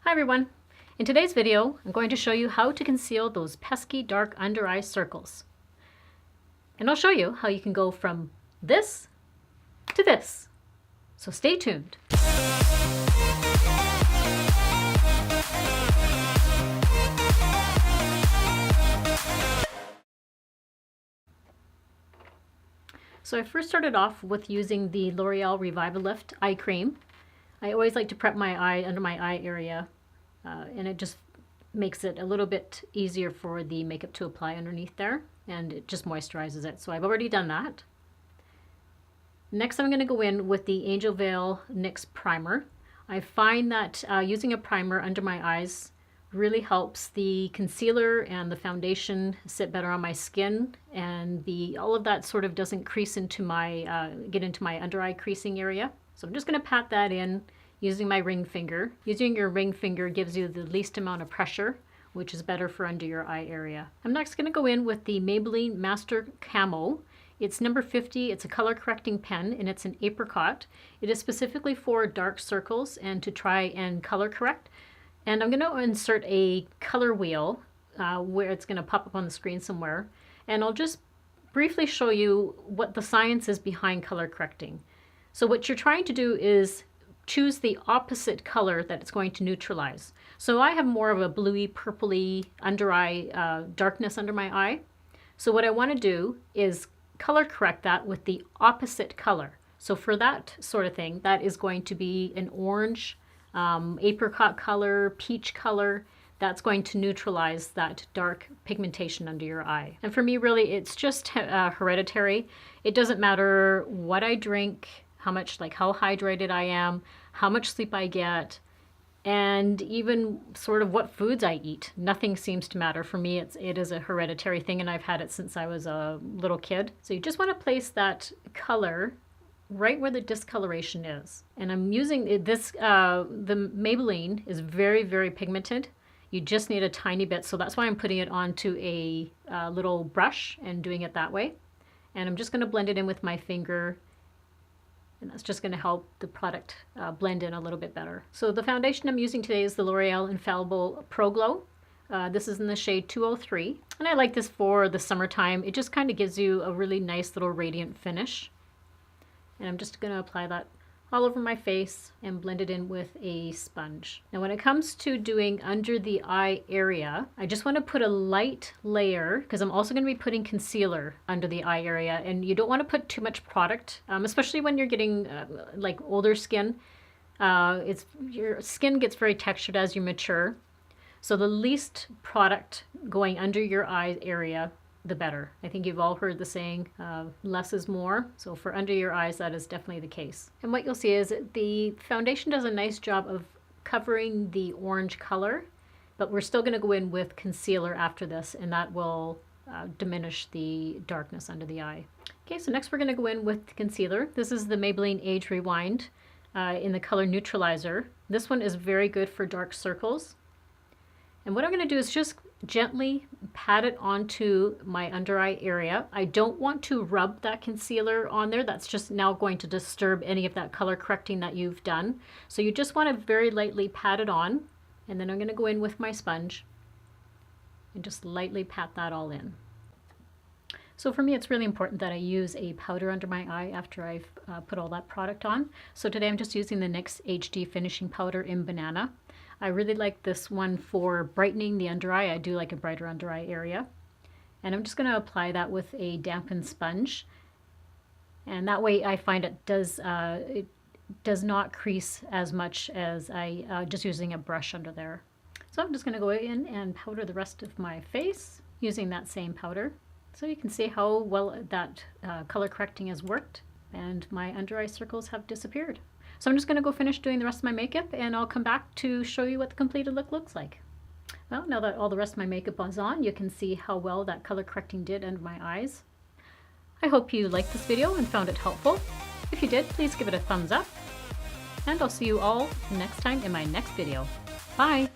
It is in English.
Hi everyone! In today's video, I'm going to show you how to conceal those pesky dark under eye circles. And I'll show you how you can go from this to this. So stay tuned. So I first started off with using the L'Oreal Revitalift eye cream. I always like to prep my eye under my eye area, and it just makes it a little bit easier for the makeup to apply underneath there, and it just moisturizes it. So I've already done that. Next, I'm going to go in with the Angel Veil NYX primer. I find that using a primer under my eyes really helps the concealer and the foundation sit better on my skin, and all of that sort of doesn't crease into my get into my under eye creasing area. So I'm just going to pat that in using my ring finger. Using your ring finger gives you the least amount of pressure, which is better for under your eye area. I'm next going to go in with the Maybelline Master Camo. It's number 50. It's a color correcting pen, and it's an apricot. It is specifically for dark circles and to try and color correct. And I'm going to insert a color wheel where it's going to pop up on the screen somewhere. And I'll just briefly show you what the science is behind color correcting. So what you're trying to do is choose the opposite color that it's going to neutralize. So I have more of a bluey, purpley under eye darkness under my eye. So what I want to do is color correct that with the opposite color. So for that sort of thing, that is going to be an orange, apricot color, peach color. That's going to neutralize that dark pigmentation under your eye. And for me, really, it's just hereditary. It doesn't matter what I drink, how hydrated I am, how much sleep I get, and even sort of what foods I eat. Nothing seems to matter. For me, it is a hereditary thing, and I've had it since I was a little kid. So you just want to place that color right where the discoloration is. And I'm using this, the Maybelline is very, very pigmented. You just need a tiny bit, so that's why I'm putting it onto a little brush and doing it that way. And I'm just going to blend it in with my finger, and that's just going to help the product blend in a little bit better. So the foundation I'm using today is the L'Oreal Infallible Proglow. This is in the shade 203, and I like this for the summertime. It just kind of gives you a really nice little radiant finish. And I'm just going to apply that all over my face and blend it in with a sponge. Now when it comes to doing under the eye area, I just want to put a light layer because I'm also going to be putting concealer under the eye area, and you don't want to put too much product, especially when you're getting like older skin. Your skin gets very textured as you mature. So the least product going under your eye area, the better. I think you've all heard the saying, less is more. So for under your eyes, that is definitely the case. And what you'll see is that the foundation does a nice job of covering the orange color, but we're still going to go in with concealer after this, and that will diminish the darkness under the eye. Okay, so next we're going to go in with concealer. This is the Maybelline Age Rewind in the color Neutralizer. This one is very good for dark circles. And what I'm going to do is just gently pat it onto my under eye area. I don't want to rub that concealer on there. That's just now going to disturb any of that color correcting that you've done. So you just want to very lightly pat it on, and then I'm going to go in with my sponge and just lightly pat that all in. So for me, it's really important that I use a powder under my eye after I've put all that product on. So today I'm just using the NYX HD Finishing Powder in Banana. I really like this one for brightening the under eye. I do like a brighter under eye area. And I'm just going to apply that with a dampened sponge. And that way I find it does not crease as much as I just using a brush under there. So I'm just going to go in and powder the rest of my face using that same powder. So you can see how well that color correcting has worked, and my under eye circles have disappeared. So I'm just going to go finish doing the rest of my makeup, and I'll come back to show you what the completed look looks like. Well, now that all the rest of my makeup is on, you can see how well that color correcting did under my eyes. I hope you liked this video and found it helpful. If you did, please give it a thumbs up, and I'll see you all next time in my next video. Bye!